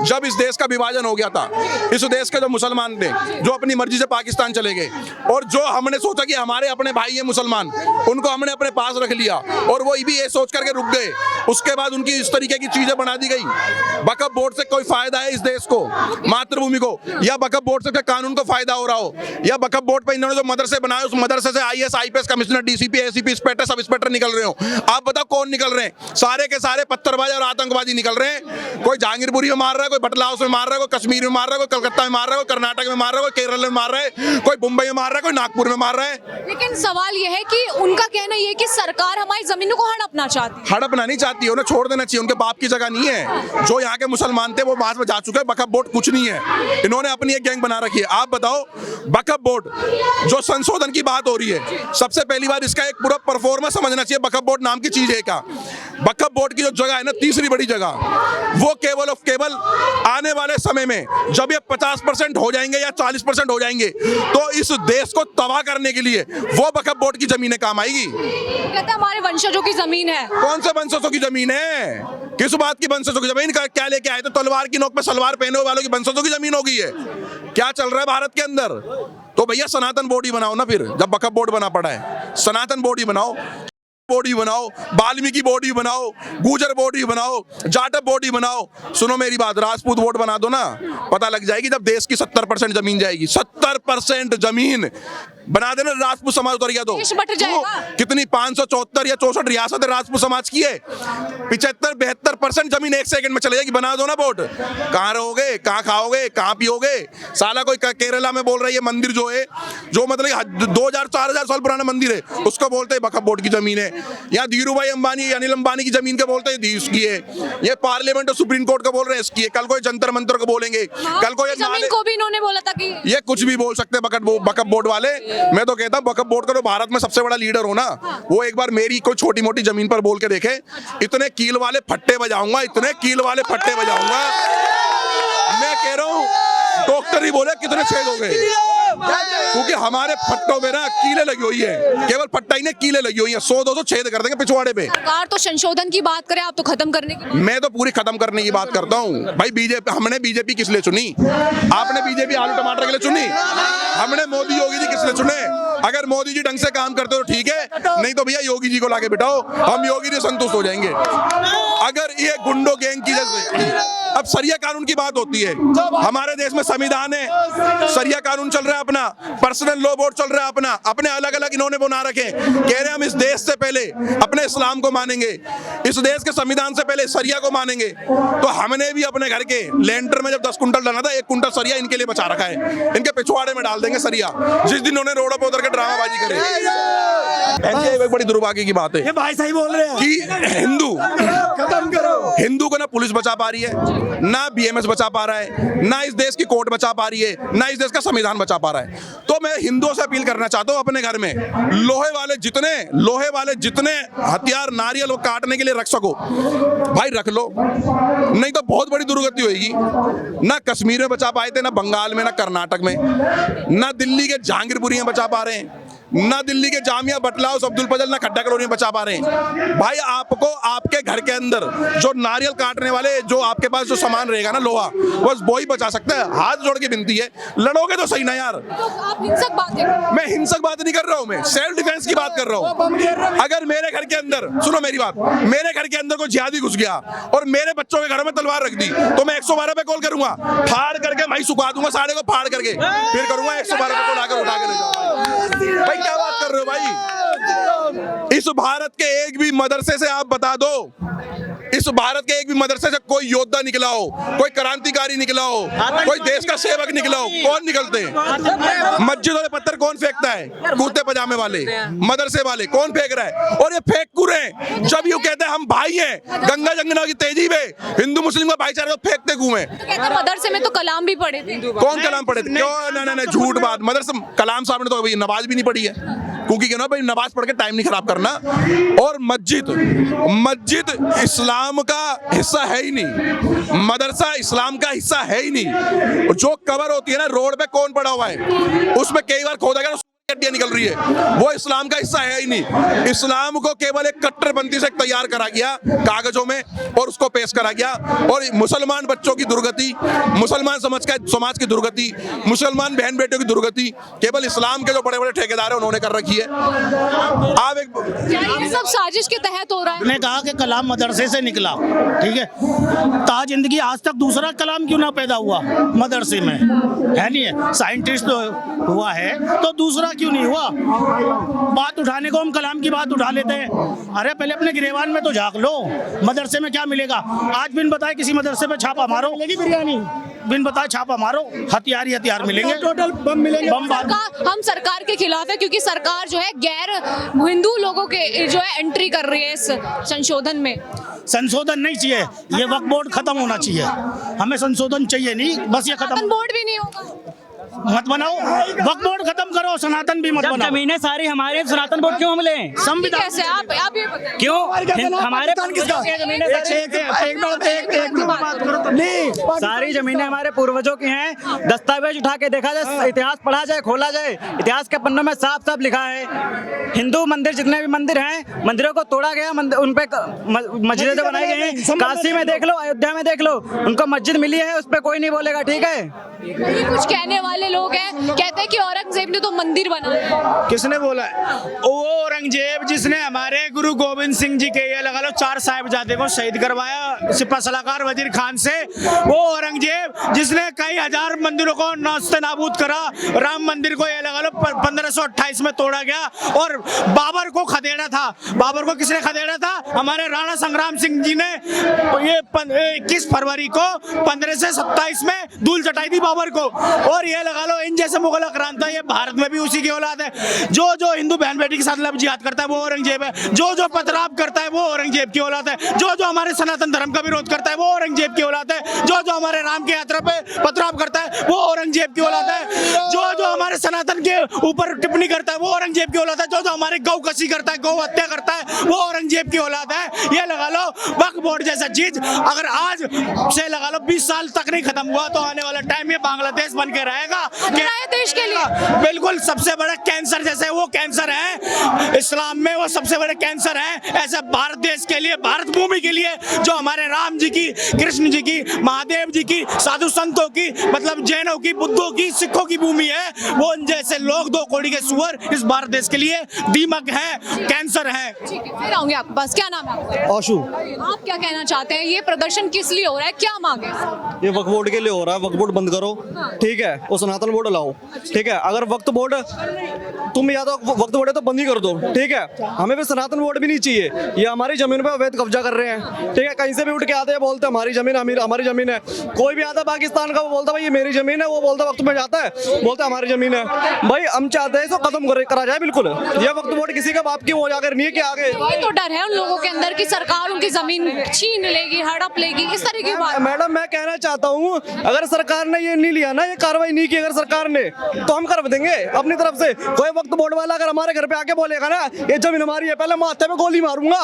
जब इस देश का विभाजन हो गया था, इस देश के जो मुसलमान थे जो अपनी मर्जी से पाकिस्तान चले गए, और जो हमने सोचा कि हमारे अपने भाई हैं मुसलमान, उनको हमने अपने पास रख लिया और वो भी ये सोच करके रुक गए। उसके बाद उनकी इस तरीके की चीजें बना दी गई। वक्फ बोर्ड से कोई फायदा है इस देश को, मातृभूमि को, या वक्फ बोर्ड से कानून को फायदा हो रहा हो, या वक्फ बोर्ड पे इन्होंने जो मदरसे बनाए उस मदरसे से IAS IPS commissioner DCP ACP inspector sub inspector निकल रहे हो। आप बताओ कौन निकल रहे हैं? सारे के सारे पत्थरबाज और आतंकवादी निकल रहे हैं। कोई जहांगीरपुरी में मार रहा है, कोई बटला हाउस में मार रहा है, कोई कश्मीर में मार रहा है, कोई कलकत्ता में मार रहा है, कोई कर्नाटक में मार रहा है, कोई केरल में मार रहा है, कोई मुंबई में मार रहा है, कोई नागपुर में मार रहा है। लेकिन सवाल यह है कि उनका कहना यह है कि सरकार हमारी जमीनों को हड़पना चाहती है। हड़पना नहीं चाहती है, उन्हें छोड़ देना चाहिए। उनके बाप की जगह नहीं है। जो यहाँ के मुसलमान थे वो वहां में जा चुके हैं। वक्फ बोर्ड कुछ नहीं है, इन्होंने अपनी एक गैंग बना रखी है। आप बताओ, वक्फ बोर्ड जो संशोधन की बात हो रही है, सबसे पहली बार इसका एक पूरा परफॉर्मेंस समझना चाहिए। वक्फ बोर्ड नाम की चीज है क्या? वक्फ बोर्ड की जो जगह है ना, तीसरी बड़ी जगह, वो केवल और केवल आने वाले समय में जब ये 50% हो जाएंगे या 40% हो जाएंगे तो इस देश को तबाह करने के लिए वो वक्फ बोर्ड की जमीनें काम आएगी। कहते हैं हमारे वंशजों की जमीन है। कौन से वंशजों की जमीन है? किस बात की वंशजों की जमीन? क्या लेके आए? तो तलवार की नोक पे सलवार पहने वालों की वंशजों की जमीन हो गई है? क्या चल रहा है भारत के अंदर? तो भैया सनातन बोर्ड ही बनाओ ना। फिर जब वक्फ बोर्ड बना पड़ा है, सनातन बोर्ड ही बनाओ, बोर्ड ही बनाओ, वाल्मीकि बोर्ड ही बनाओ, गुजर बोर्ड ही बनाओ, जाटव बोर्ड ही बनाओ। सुनो मेरी बात, राजपूत बोर्ड बना दो ना, पता लग जाएगी जब देश की 70% जमीन जाएगी। 70% जमीन बना देना, राजपूत समाज उतर गया तो कितनी 574 या 64 रियासत राजपूत समाज की है। 75-72% जमीन एक सेकंड में चले जाएगी। बना दो ना बोर्ड। कहाँ रहोगे, कहाँ खाओगे, कहाँ पियोगे? साला कोई केरला में बोल रहा है ये मंदिर जो है, जो मतलब 2000-4000 साल पुराना मंदिर है, उसको बोलते हैं वक्फ बोर्ड की जमीन है। यहाँ धीरूभाई अंबानी, अनिल अंबानी की जमीन को बोलते हैं इसकी है। ये पार्लियामेंट और सुप्रीम कोर्ट को बोल रहे हैं इसकी है। कल कोई जंतर मंतर को बोलेंगे, कल को जमीन को भी इन्होंने बोला था कि ये कुछ भी बोल सकते हैं वक्फ बोर्ड वाले। मैं तो कहता हूँ वक्फ बोर्ड का तो भारत में सबसे बड़ा लीडर हो ना, वो एक बार मेरी कोई छोटी मोटी जमीन पर बोल के देखे। इतने कील वाले फट्टे बजाऊंगा, इतने कील वाले फट्टे बजाऊंगा। मैं कह रहा हूँ डॉक्टर ही बोले कितने छेद हो गए, क्योंकि हमारे फट्टों में ना कीले लगी हुई है। केवल फट्टा ही नहीं, कीले लगी हुई है। 100-200 छेद कर देंगे पिछवाड़े पे। सरकार तो संशोधन की बात करे, आप तो खत्म करने की। मैं तो पूरी खत्म करने की बात करता हूँ भाई। हमने बीजेपी किस लिए चुनी? आपने बीजेपी आलू टमाटर के लिए चुनी? हमने मोदी योगी जी किस लिए चुने? अगर मोदी जी ढंग से काम करते तो ठीक है, नहीं तो भैया योगी जी को लाके बिठाओ, हम योगी जी संतुष्ट हो जाएंगे। अगर ये गुंडो गैंग की जैसे अब सरिया कानून की बात होती है, हमारे देश में संविधान है, सरिया कानून चल रहा है अपना, पर्सनल लॉ बोर्ड चल रहा है अपना, अपने अलग अलग इन्होंने बना रखे। कह रहे हम इस देश से पहले अपने इस्लाम को मानेंगे, इस देश के संविधान से पहले सरिया को मानेंगे। तो हमने भी अपने घर के लेंटर में जब 10 कुंटल डालना था, 1 कुंटल सरिया इनके लिए बचा रखा है। इनके पिछवाड़े में डाल देंगे सरिया जिस दिन उन्होंने रोडों पर उतर के ड्रामाबाजी करे। एक बड़ी दुर्भाग्य की बात है, ये भाई सही बोल रहे हैं कि हिंदू खत्म करो। हिंदू को ना पुलिस बचा पा रही है, ना BMS बचा पा रहा है, ना इस देश की कोर्ट बचा पा रही है, ना इस देश का संविधान बचा पा रहा है। तो मैं हिंदुओं से अपील करना चाहता हूं, अपने घर में लोहे वाले जितने हथियार नारियल वो काटने के लिए रख सको भाई रख लो, नहीं तो बहुत बड़ी दुर्गति होगी। ना कश्मीर में बचा पाए थे, ना बंगाल में, ना कर्नाटक में, ना दिल्ली के जहांगीरपुरी में बचा पा रहे हैं, ना दिल्ली के जामिया बटला हाउस अब्दुल फजल, ना खड्डा कॉलोनी में बचा पा रहे हैं। भाई आपको आपके घर के अंदर जो नारियल काटने वाले, जो आपके पास जो सामान रहेगा ना लोहा, बस वो ही बचा सकता है। हाथ जोड़ के विनती है, लड़ोगे तो सही ना यार। आप हिंसक बात है। मैं हिंसक बात नहीं कर रहा हूँ, मैं सेल्फ डिफेंस की बात कर रहा हूँ। अगर मेरे घर के अंदर, सुनो मेरी बात, मेरे घर के अंदर कोई जिहादी घुस गया और मेरे बच्चों के घरों में तलवार रख दी, तो मैं 112 पे कॉल करूंगा, फाड़ करके भाई सुखा दूंगा, सारे को फाड़ करके फिर करूंगा 112 पे कॉल, आकर उठा के ले जाओ। भाई क्या बात कर रहे हो भाई? इस भारत के एक भी मदरसे से आप बता दो, इस भारत के एक भी मदरसे से कोई योद्धा निकला हो, कोई क्रांतिकारी निकला हो, कोई देश का सेवक निकला हो? कौन निकलते हैं? मस्जिद वाले पत्थर कौन फेंकता है? कुर्ते पजामे वाले, मदरसे वाले कौन फेंक रहा है? और ये फेंकू रहे जब यूं कहते हैं हम भाई हैं, गंगा जमुना की तेजी में हिंदू मुस्लिम का भाईचारा, तो फेंकते घूमे। मदरसे में तो कलाम भी पढ़े थे। कौन कलाम पढ़े थे? क्यों? नहीं, झूठ बात। मदरसे कलाम साहब ने तो भाई नमाज भी नहीं पढ़ी है, क्योंकि क्या ना भाई, नमाज पढ़ के टाइम नहीं खराब करना। और मस्जिद इस्लाम का हिस्सा है ही नहीं, मदरसा इस्लाम का हिस्सा है ही नहीं। जो कबर होती है ना रोड पे, कौन पड़ा हुआ है उसमें? कई बार खोदा गया हड्डियां निकल रही है, वो इस्लाम का हिस्सा है ही नहीं। इस्लाम को केवल एक कट्टरपंथी से तैयार करा गया कागजों में और उसको पेश करा गया, और मुसलमान बच्चों की दुर्गति, मुसलमान समाज की दुर्गति, मुसलमान बहन बेटियों की दुर्गति केवल इस्लाम के जो बड़े बड़े ठेकेदार है उन्होंने कर रखी है। आप एक क्या ये सब साजिश के तहत हो रहा है? ने कहा कि कलाम मदरसे से निकला, ठीक है, ता जिंदगी आज तक दूसरा कलाम क्यों ना पैदा हुआ मदरसे में, है नहीं है? साइंटिस्ट तो हुआ है तो दूसरा क्यों नहीं हुआ? बात उठाने को हम कलाम की बात उठा लेते हैं। अरे पहले अपने गिरेवान में तो झांक लो, मदरसे में क्या मिलेगा? आज बिन बताए किसी मदरसे पे छापा मारो, बिरयानी बिन बताए छापा मारो, हथियार ही हथियार मिलेंगे, टोटल बम मिलेंगे। हम सरकार के खिलाफ है क्योंकि सरकार जो है गैर हिंदू लोगों के जो है एंट्री कर रही है इस संशोधन में। संशोधन नहीं चाहिए, ये वक्फ बोर्ड खत्म होना चाहिए। हमें संशोधन चाहिए नहीं, बस ये खत्म। बोर्ड भी नहीं होगा, मत बनाओ, वक्फ बोर्ड खत्म करो, सनातन भी मत जब बनाओ। जमीनें सारी हमारी, सनातन बोर्ड क्यों हम लें? संविधान कैसे आप ये बताइए। क्यों हमारे किसका? जमीनें सारी जमीनें हमारे पूर्वजों की हैं। दस्तावेज उठा के देखा जाए, इतिहास पढ़ा जाए, खोला जाए, इतिहास के पन्नों में साफ साफ लिखा है हिंदू मंदिर, जितने भी मंदिर हैं, मंदिरों को तोड़ा गया, उन पे मस्जिदें बनाई गई हैं। काशी में देख लो, अयोध्या में देख लो, उनको मस्जिद मिली है, उस पर कोई नहीं बोलेगा, ठीक है? ये कुछ कहने वाले लोग हैं, कहते हैं कि औरंगजेब ने तो मंदिर बनाया। किसने बोला है? वो औरंगजेब जिसने हमारे गुरु गोविंद सिंह जी के, ये लगा लो, 4 साहिबजादे को शहीद करवाया सिपा सलाहकार वजीर खान से। वो औरंगजेब जिसने कई हजार मंदिरों को नास्ते नाबूद करा, राम मंदिर को ये लगा लो 1528 में तोड़ा गया, और बाबर को खदेड़ा था। बाबर को किसने खदेड़ा था? हमारे राणा संग्राम सिंह जी ने ये 21 फरवरी को 15 से 27 में धूल चटाई थी बाबर को। और ये लगा लो इन जैसे मुगल आक्रांता ये भारत में भी उसी की औलाद है। जो जो हिंदू बहन बेटी के साथ लब जिहाद करता है वो औरंगजेब है। जो जो पथराव करता है वो औरंगजेब की औलाद है। जो जो हमारे सनातन धर्म का विरोध करता है वो औरंगजेब की औलाद है। जो जो हमारे राम की यात्रा पे पथराव करता है वो औरंगजेब की औलाद है। जो जो हमारे सनातन के ऊपर टिप्पणी करता है वो औरंगजेब की औलाद है। जो जो हमारे गौ कसी करता है, गौ हत्या करता है, वो औरंगजेब की औलाद है। ये लगा लो वक्फ बोर्ड जैसा चीज अगर आज से लगा लो 20 साल तक नहीं खत्म हुआ तो आने वाला टाइम में बांग्लादेश बन के रहेगा। देश के लिए बिल्कुल सबसे बड़ा कैंसर, जैसे वो कैंसर है इस्लाम में, वो सबसे बड़े कैंसर है, ऐसे भारत देश के लिए, भारत भूमि के लिए, जो हमारे राम जी की, कृष्ण जी की, महादेव जी की, साधु संतों की, मतलब जैनों की, बुद्धों की, सिखों की भूमि है। वो जैसे लोग 2 कौड़ी के सुअर इस भारत देश के लिए दीमक है, कैंसर है। ठीक है, फिर आऊंगे आपके पास। क्या नाम है आपका? आशु। आप क्या कहना चाहते हैं? ये प्रदर्शन किस लिए हो रहा है, क्या मांगे? ये वक्फ बोर्ड के लिए हो रहा है, वक्फ बोर्ड बंद करो, ठीक है, और सनातन बोर्ड लाओ, ठीक है। अगर वक्फ बोर्ड तुम या तो वक्फ बोर्ड है तो बंद ही कर दो, ठीक है। हमें भी सनातन बोर्ड भी नहीं चाहिए, ये हमारी जमीन पे अवैध कब्जा कर रहे हैं, ठीक है। कहीं से भी उठ के आते हैं, बोलते हमारी जमीन, हमारी जमीन है। कोई भी आता है पाकिस्तान का, वो बोलता भाई ये मेरी जमीन है, वो बोलता वक्त में जाता है, बोलता हमारी जमीन है। भाई हम चाहते हैं इसको खत्म करा जाए बिल्कुल। ये वक्फ बोर्ड किसी का बाप की वो जाकर नहीं है कि आगे। ये तो डर है उन लोगों के अंदर कि सरकार उनकी जमीन छीन लेगी, हड़प लेगी, इस तरह की बात। मैडम मैं कहना चाहता हूँ, अगर सरकार ने ये नहीं लिया ना, ये कार्रवाई नहीं की अगर सरकार ने, तो हम कर देंगे अपनी तरफ से। कोई वक्त बोर्ड वाला अगर हमारे घर पे आके बोलेगा ना ये जमीन हमारी है, पहले माथे पे गोली मारूंगा,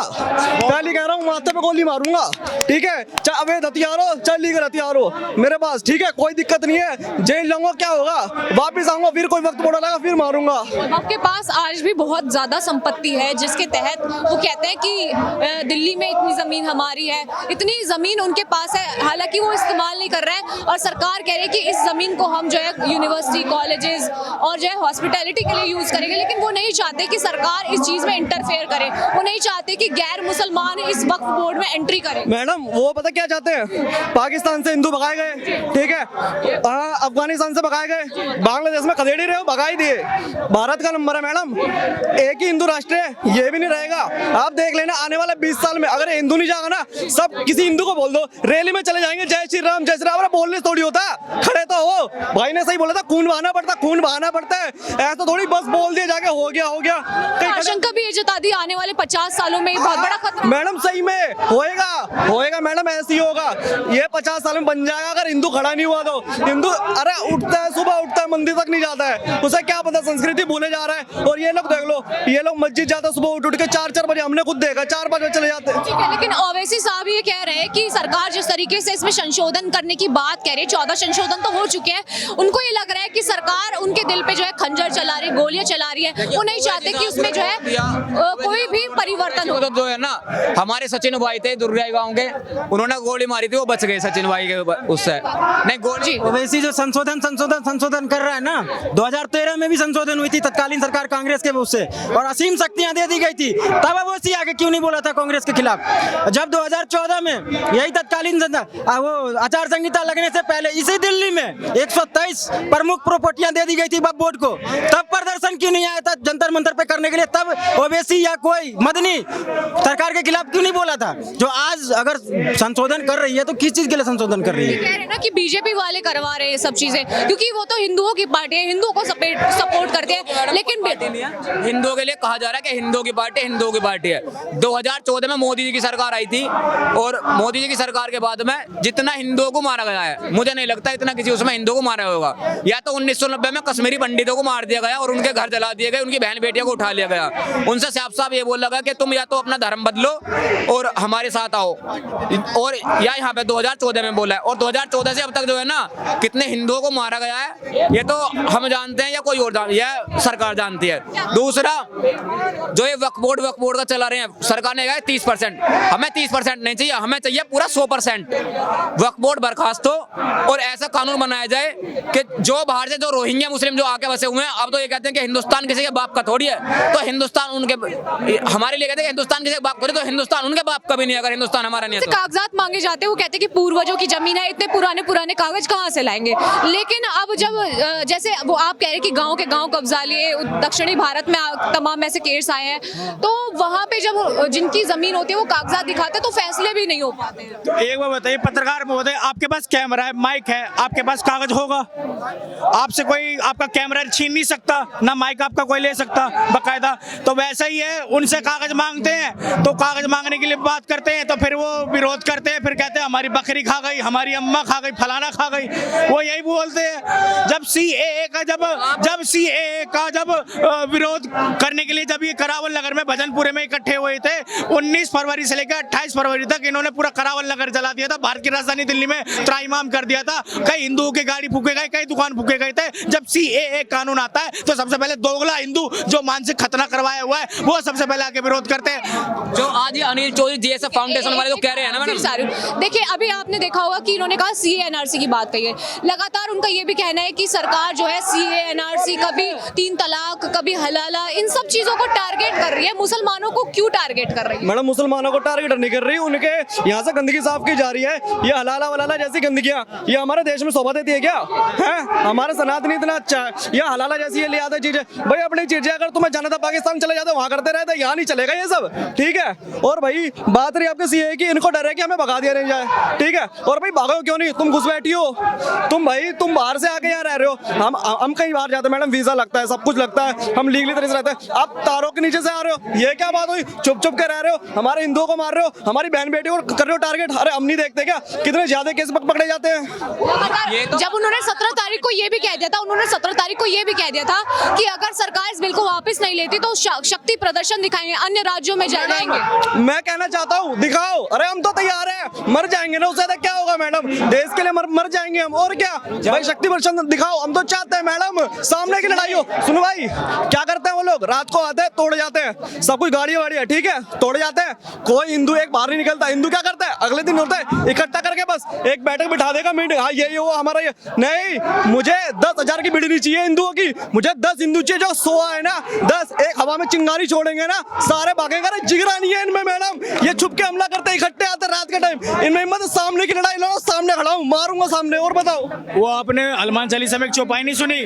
पहले कह रहा हूँ माथे पे गोली मारूंगा, ठीक है। चाहे अवैध हथियार हो, चाहे लीगल हथियार हो मेरे पास, ठीक है, कोई दिक्कत नहीं है। जेल जाऊंगा, क्या होगा, वापिस आऊंगा, फिर कोई वक्त बोर्ड लगा फिर मारूंगा। आपके पास आज भी बहुत ज्यादा संपत्ति है जिसके तहत वो कहते हैं कि दिल्ली में इतनी जमीन हमारी है, इतनी जमीन उनके पास है, हालांकि वो इस्तेमाल नहीं कर रहे हैं। और सरकार कह रही है कि इस जमीन को हम जो है यूनिवर्सिटी, कॉलेजेस और जो है हॉस्पिटैलिटी के लिए यूज करेंगे, लेकिन वो नहीं चाहते कि सरकार इस चीज में इंटरफेयर करे। वो नहीं चाहते कि गैर मुसलमान इस वक्फ बोर्ड में एंट्री करें। मैडम वो पता क्या चाहते हैं, पाकिस्तान से हिंदू भगाए गए, ठीक है, अफगानिस्तान से भगाए गए, बांग्लादेश में खदेड़ रहे हो, भगाई दिए। भारत का नंबर है मैडम, एक ही हिंदू राष्ट्र है, ये भी नहीं रहेगा। आप देख लेना आने वाले 20 साल में अगर हिंदू नहीं जाएगा ना, सब किसी हिंदू को बोल दो, रैली में चले जाएंगे जय श्री राम जय श्री राम। बोलने से थोड़ी होता है, खड़े तो हो। भाई ने सही बोला था, खून बहाना पड़ता, खून बहाना पड़ता है, ऐसा थोड़ी बस बोल दिया जाके हो गया हो गया। आशंका भी ये जता दी आने वाले 50 सालों में बहुत बड़ा खतरा। मैडम सही में होएगा मैडम, ऐसे ही होगा। ये 50 साल में बन जाएगा अगर हिंदू खड़ा नहीं हुआ तो। हिंदू अरे उठता है, सुबह उठता है, मंदिर तक नहीं जाता है, उसे क्या पता संस्कृति भूले जा रहा है। और ये लोग देख लो, ये लोग मस्जिद जाते हैं सुबह उठ के 4-4 बजे, हमने खुद देखा 4-5 बजे चले जाते हैं। ठीक है, लेकिन ओवैसी साहब ये कह रहे हैं कि सरकार जिस तरीके से इसमें संशोधन करने की बात कह रही है, 14 संशोधन तो हो चुके हैं, उनको ये लग रहा है कि सरकार उनके दिल पे जो है खंजर चला रही है, गोलियां चला रही है। वो नहीं चाहते कि उसमें जो है कोई भी परिवर्तन हो। तो जो है ना, हमारे सचिन भाई थे दुर्गा गांव के, उन्होंने गोली मारी थी, वो बच गए सचिन भाई के उससे। नहीं गोली ओवैसी जो संशोधन कर रहा है ना, 2013 में भी संशोधन हुई थी तत्कालीन सरकार कांग्रेस के उससे, और असीम शक्तियां दे दी गई थी। तब ओवैसी आके क्यों नहीं बोला था कांग्रेस के खिलाफ? जब 2014 में यही तत्कालीन वो आचार संहिता लगने से पहले इसी दिल्ली में 123 प्रमुख प्रॉपर्टियां दे दी गई थी वक्फ बोर्ड को, तब प्रदर्शन क्यों नहीं आया था जंतर मंतर पे करने के लिए? तब ओवैसी या कोई मदनी सरकार के खिलाफ क्यों नहीं बोला था? जो आज अगर संशोधन कर रही है तो किस चीज के लिए संशोधन कर रही है? कह रहे हैं ना कि बीजेपी वाले करवा रहे हैं सब चीजें, क्योंकि वो तो हिंदुओं की पार्टी है, हिंदुओं को सपोर्ट करते हैं। लेकिन हिंदुओं के लिए कहा जा रहा है कि हिंदुओं की पार्टी है। 2014 में मोदी जी की सरकार आई थी, और मोदी जी की सरकार के बाद में जितना हिंदुओं को मारा गया है, मुझे नहीं लगता इतना किसी उसमें हिंदुओं को मारा होगा। या तो 1990 में कश्मीरी पंडितों को मार दिया गया और उनके घर जला दिए गए, उनकी बहन बेटियों को उठा लिया गया। उनसे साफ साफ ये बोला गया कि तुम या तो अपना धर्म बदलो और हमारे साथ आओ, और या यहाँ पे 2014 में बोला है। और 2014 से अब तक जो है ना, कितने हिंदुओं को मारा गया है ये तो हम जानते हैं या कोई और यह सरकार जानती है। दूसरा, जो ये वक्फ बोर्ड का चला रहे हैं, सरकार ने कहा 30%, हमें 30% नहीं चाहिए, हमें चाहिए पूरा 100%। वक्फ बोर्ड बर्खास्त हो और ऐसा कानून बनाया जाए कि जो बाहर से जो रोहिंग्या मुस्लिम जो आके बसे हुए हैं, अब तो ये कहते हैं कि हिंदुस्तान किसी के बाप का थोड़ी है, तो हिंदुस्तान उनके, हमारे लिए कहते हैं हिंदुस्तान किसी के बाप का, तो हिंदुस्तान उनके बाप का भी नहीं, अगर हिंदुस्तान हमारा नहीं है तो। कागजात मांगे जाते हैं, वो कहते हैं कि पूर्वजों की जमीन है, इतने पुराने कागज कहाँ से लाएंगे? लेकिन अब जब जैसे वो आप कह रहे हैं कि गांव के गांव कब्जा लिए, दक्षिणी भारत में तमाम ऐसे केस आए हैं, तो वहां पे जब जिनकी जमीन होती है वो कागजात दिखाते हैं तो फैसले भी नहीं हो पाते हैं। तो एक बार बताइए, पत्रकार महोदय, आपके पास कैमरा है, माइक है, आपके पास कागज होगा, आपसे कोई आपका कैमरा छीन नहीं सकता, ना माइक आपका कोई ले सकता बकायदा। तो वैसा ही है, उनसे कागज मांगते हैं तो कागज मांगने के लिए बात करते हैं, तो फिर वो विरोध करते हैं, फिर कहते हैं हमारी बकरी खा गई, हमारी अम्मा खा गई, फलाना खा गई, वो यही बोलते हैं। जब सीएए का जब विरोध करने के लिए जब ये करावल नगर में भजनपुरे में इकट्ठे हुए थे, 19 फरवरी से लेकर 28 फरवरी तक इन्होंने पूरा करावल नगर जला दिया था, भारत की राजधानी दिल्ली में त्राहिमाम कर दिया था। कई हिंदुओं की गाड़ी फूके गए, कई दुकान फूके गए थे। जब सीएए कानून आता है तो सबसे पहले दोगला हिंदू जो मानसिक खतना करवाया हुआ है, वो सबसे पहले आके विरोध करते हैं। जो आज ये अनिल चौधरी जीएसएफ फाउंडेशन वाले तो कह रहे हैं ना मैडम, देखिए अभी आपने देखा होगा कि इन्होंने कहा सीए एनआरसी की बात कही है, लगातार उनका ये भी कहना है कि सरकार जो है सीए एनआरसी, कभी 3 तलाक, कभी हलाला, इन सब चीजों को टारगेट कर रही है। मुसलमानों को क्यों टारगेट कर रही है? मैडम, मुसलमानों को टारगेट नहीं कर रही, उनके यहाँ से गंदगी साफ की जा रही है। ये हलाला वलाला जैसी गंदगियाँ ये हमारे देश में शोभा देती है क्या? है हमारा सनातन इतना अच्छा है, ये हलाला जैसी ये ले आते चीजें। भाई अपनी चीजें अगर तुम्हें जाना था पाकिस्तान चले जाते, वहाँ करते रहते, यहाँ नहीं चलेगा ये सब, ठीक है। और भाई बात रही आपके सीए की, इनको डर है कि हमें भगा दिया नहीं जाए, ठीक है। और भाई भागो क्यों नहीं, तुम घुस बैठी हो, तुम बाहर से आके यहाँ रह रहे हो, हम कहीं बाहर जाते हैं मैडम, वीजा लगता है, सब कुछ लगता है, हम लीगली तरीके से रहते हैं। आप तारों के नीचे से आ रहे हो, ये क्या बात हुई? चुप के रह रहे हो, हमारे हिंदुओं को मार रहे हो, हमारी बहन बेटियों को कर रहे हो टारगेट। अरे हम नहीं देखते क्या कितने ज्यादा केस पकड़े जाते हैं? जब उन्होंने 17 तारीख को ये भी कह दिया था, कि अगर सरकार इस बिल को वापस नहीं लेती तो शक्ति प्रदर्शन दिखाएंगे, अन्य राज्यों में जाएंगे। मैं कहना चाहता हूँ दिखाओ, अरे हम तो तैयार हैं, मर जाएंगे ना, उससे क्या होगा मैडम, देश के लिए मर जाएंगे हम, और क्या भाई, शक्ति प्रदर्शन दिखाओ, हम तो चाहते हैं मैडम सामने की लड़ाई हो। सुनो भाई, क्या करते हैं वो लोग, रात को आते हैं, तोड़ जाते हैं सब कुछ, गाड़ियां वाड़ियां, ठीक है, तोड़ जाते हैं। कोई हिंदू एक बाहर नहीं निकलता। हिंदू क्या करता है, अगले दिन होता है इकट्ठा करके बस एक बैठक बिठा देगा, मीटिंग, हाँ ये वो हमारा ये नहीं, मुझे 10,000 की बिल्डिंग नहीं चाहिए हिंदुओं की, मुझे 10 हिंदू चाहिए जो 100 है ना, 10 एक हवा में चिंगारी छोड़ेंगे ना, सारे भागेंगे। अरे जिगरा नहीं है इनमें मैडम, ये छुप के हमला करते, इकट्ठे आते रात के टाइम, इनमें हिम्मत सामने की लड़ाई लड़ो, सामने खड़ा हूँ, मारूंगा सामने। और बताओ, वो आपने हनुमान चालीसा में एक चौपाई नहीं सुनी,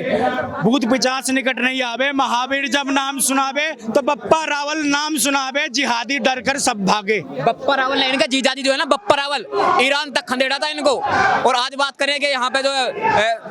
भूत पिचास निकट नहीं आवे, महावीर जब नाम सुनावे तो बप्पा रावल नाम सुनावे, जिहादी डर कर सब भागे। बप्पा रावल ने, इनका जीजाजी जो है ना बप्पा रावल, ईरान तक खंडेड़ा था इनको। और आज बात करें कि यहाँ पे जो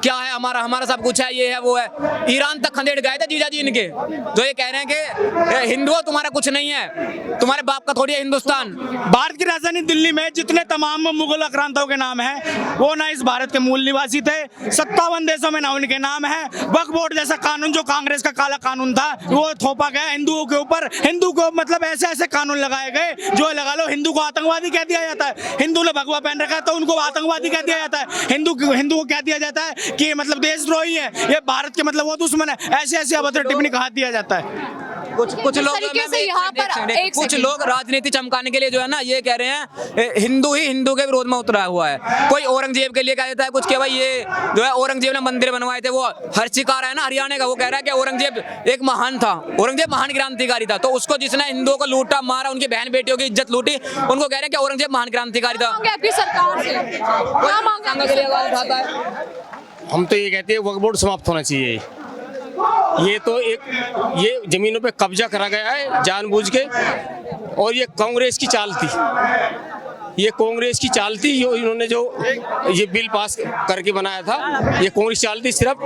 क्या है, हमारा सब कुछ है, ये है वो है, ईरान तक खंडेड़ गए थे जीजाजी इनके, जो ये कह रहे हैं कि हिंदुओं तुम्हारा कुछ नहीं है, तुम्हारे बाप का थोड़ी है हिंदुस्तान। भारत की राजधानी दिल्ली में जितने तमाम मुगल आक्रांताओं के नाम हैं, वो ना इस भारत के मूल निवासी थे, 57 देशों में ना उनके नाम है। वक्फ बोर्ड जैसा कानून जो कांग्रेस का काला कानून था, वो थोपा गया हिंदुओं के ऊपर। हिंदू को मतलब ऐसे कानून लगाए गए जो लगा लो हिंदू को आतंकवादी कह दिया जाता है, हिंदू ने भगवा पहन रखा है तो उनको आतंकवादी कह दिया जाता है, हिंदू को कह दिया दिया जाता है कि मतलब देशद्रोही है, ये भारत के मतलब वो दुश्मन है, ऐसे ऐसे अभद्र टिप्पणी कहा दिया जाता है। कुछ लोग तरीके से यहाँ पर कुछ लोग राजनीति चमकाने के लिए जो है ना ये कह रहे हैं हिंदू ही हिंदू के विरोध में उतरा हुआ है। कोई औरंगजेब के लिए कह देता है कुछ कि भाई ये जो है औरंगजेब ने मंदिर बनवाए थे, वो हर्षिकार है ना हरियाणा का, वो कह रहा है कि औरंगजेब एक महान था, औरंगजेब महान क्रांतिकारी था, तो उसको जिसने हिंदुओं को लूटा मारा, उनकी बहन बेटियों की इज्जत लूटी, उनको कह रहे हैं कि औरंगजेब महान क्रांतिकारी था। आपकी सरकार से क्या मांगे के लिए आवाज उठाता है। हम तो ये कहते हैं वक्फ बोर्ड समाप्त होना चाहिए। ये तो ये जमीनों पे कब्जा करा गया है जानबूझ के, और ये कांग्रेस की चाल थी, ये कांग्रेस की चाल थी। इन्होंने जो ये बिल पास करके बनाया था, ये कांग्रेस चाल थी सिर्फ।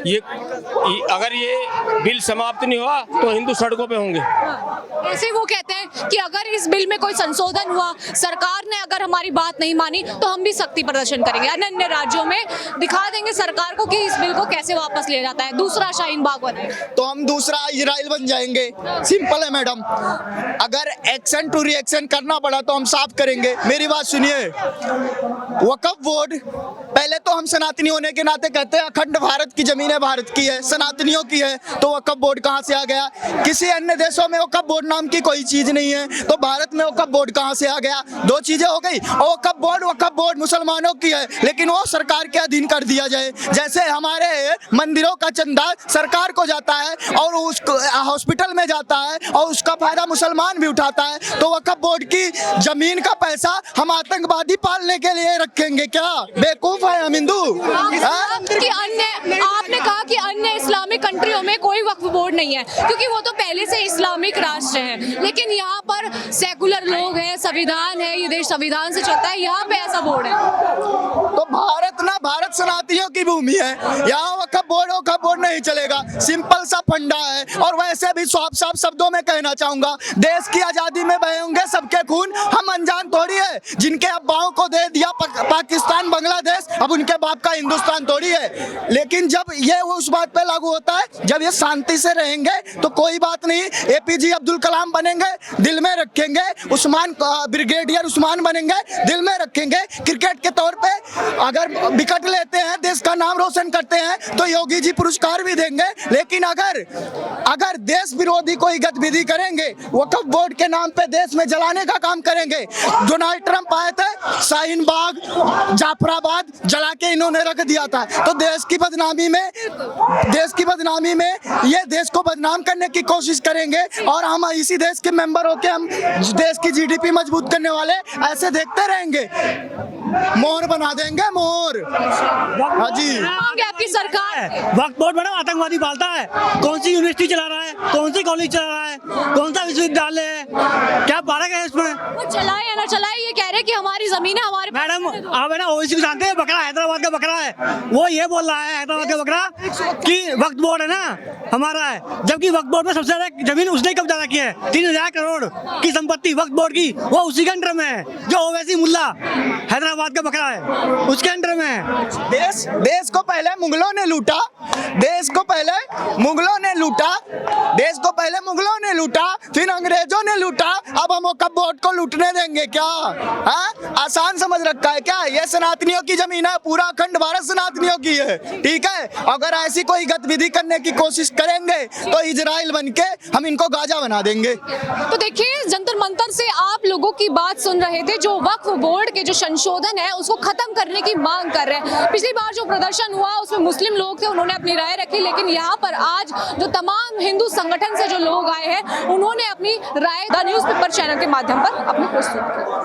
ये अगर ये बिल समाप्त नहीं हुआ तो हिंदू सड़कों पे होंगे। ऐसे वो कहते हैं कि अगर इस बिल में कोई संशोधन हुआ, सरकार ने अगर हमारी बात नहीं मानी तो हम भी सख्ती प्रदर्शन करेंगे, अन्य राज्यों में दिखा देंगे सरकार को कि इस बिल को कैसे वापस लिया जाता है। दूसरा शाहीन बाग बने तो हम दूसरा इजराइल बन जाएंगे। सिंपल है मैडम, अगर एक्शन टू रिएक्शन करना पड़ा तो हम साफ करेंगे। मेरी बात सुनिए, वक्फ बोर्ड पहले तो हम सनातनी होने के नाते कहते हैं अखंड भारत की जमीन है, भारत की है, सनातनियों की है, तो वक्फ बोर्ड कहाँ से आ गया? किसी अन्य देशों में वक्फ बोर्ड नाम की कोई चीज नहीं है, तो भारत में वक्फ बोर्ड कहाँ से आ गया? दो चीजें हो गई। और वक्फ बोर्ड मुसलमानों की है, लेकिन वो सरकार के अधीन कर दिया जाए। जैसे हमारे मंदिरों का चंदा सरकार को जाता है और उसको हॉस्पिटल में जाता है और उसका फायदा मुसलमान भी उठाता है, तो वक्फ बोर्ड की जमीन का पैसा हम आतंकवादी पालने के लिए रखेंगे क्या? बेवकूफ है हम हिंदू? कि आपने कहा कि अन्य इस्लामिक कंट्रियों में कोई वक्फ बोर्ड नहीं है क्योंकि वो तो पहले से इस्लामिक राष्ट्र है, लेकिन यहाँ पर सेकुलर लोग हैं, संविधान है, ये देश संविधान से चलता है, यहाँ पे ऐसा बोर्ड है। तो भारत सनातनियों की भूमि है, यहाँ वक्फ बोर्ड नहीं चलेगा। सिंपल सा फंडा है। और वैसे भी साफ शब्दों में कहना चाहूंगा, देश की आजादी में बहे होंगे सबके खून, हम अनजान थोड़ी है। जिनके अब्बाओं को दे दिया पाकिस्तान बांग्लादेश, अब उनके बाप का हिंदुस्तान थोड़ी है। लेकिन जब ये उस बात पे लागू होता है, जब ये शांति से रहेंगे तो कोई बात नहीं। APJ अब्दुल कलाम बनेंगे, दिल में रखेंगे। ब्रिगेडियर उस्मान बनेंगे, दिल में रखेंगे। क्रिकेट के तौर पे अगर विकेट लेते हैं, देश का नाम रोशन करते हैं, तो योगी जी पुरस्कार भी देंगे। लेकिन अगर देश विरोधी कोई गतिविधि करेंगे, वक्फ बोर्ड के नाम पे देश में जलाने का काम करेंगे। डोनाल्ड ट्रंप आए थे, शाहीन बाग, जाफराबाद जला के इन्होंने रख दिया था। तो देश की बदनामी में ये देश को बदनाम करने की कोशिश करेंगे, और हम इसी देश के मेंबर होके हम देश की GDP मजबूत करने वाले ऐसे देखते रहेंगे। मोहर बना देंगे, मोहर। हाँ जी, आपकी सरकार वक्फ बोर्ड मैडम आतंकवादी पालता है। कौन सी यूनिवर्सिटी चला रहा है, कौन सी कॉलेज चला रहा है, कौन सा विश्वविद्यालय है, क्या पारक है इसमें? वो चलाए या ना चलाए, ये कह रहे कि हमारी जमीन है, हमारे मैडम आप है ना ओवैसी को जानते हैं, बकरा हैदराबाद का बकरा है, वो ये बोल रहा है हैदराबाद का बकरा कि वक्फ बोर्ड है ना हमारा है, जबकि वक्फ बोर्ड में सबसे ज्यादा जमीन उसने कब्जा रखी है। 3000 करोड़ की संपत्ति वक्फ बोर्ड की, वो उसी के अंडर में है जो ओवैसी मुल्ला हैदराबाद का बकरा है, उसके अंडर में है। देश को पहले मुगलों ने लूटा, देश को पहले मुगलों ने लूटा, फिर अंग्रेजों ने लूटा, अब हम वक्फ बोर्ड को लूटने देंगे क्या? हाँ, आसान समझ रखा है क्या? ये सनातनियों की जमीन है, पूरा अखंड भारत सनातनियों की है, ठीक है? अगर ऐसी कोई गतिविधि करने की कोशिश करेंगे तो इजराइल बनके हम इनको गाजा बना देंगे। तो देखिए, जंतर मंतर से आप लोगों की बात सुन रहे थे, जो वक्फ बोर्ड के जो संशोधन है उसको खत्म करने की मांग कर रहे हैं। पिछली बार जो प्रदर्शन हुआ उसमें मुस्लिम लोग थे, उन्होंने अपनी राय रखी, लेकिन यहाँ पर आज जो तमाम हिंदू संगठन से जो लोग आए हैं, उन्होंने अपनी राय द न्यूज़पेपर चैनल के माध्यम पर अपनी प्रस्तुत की।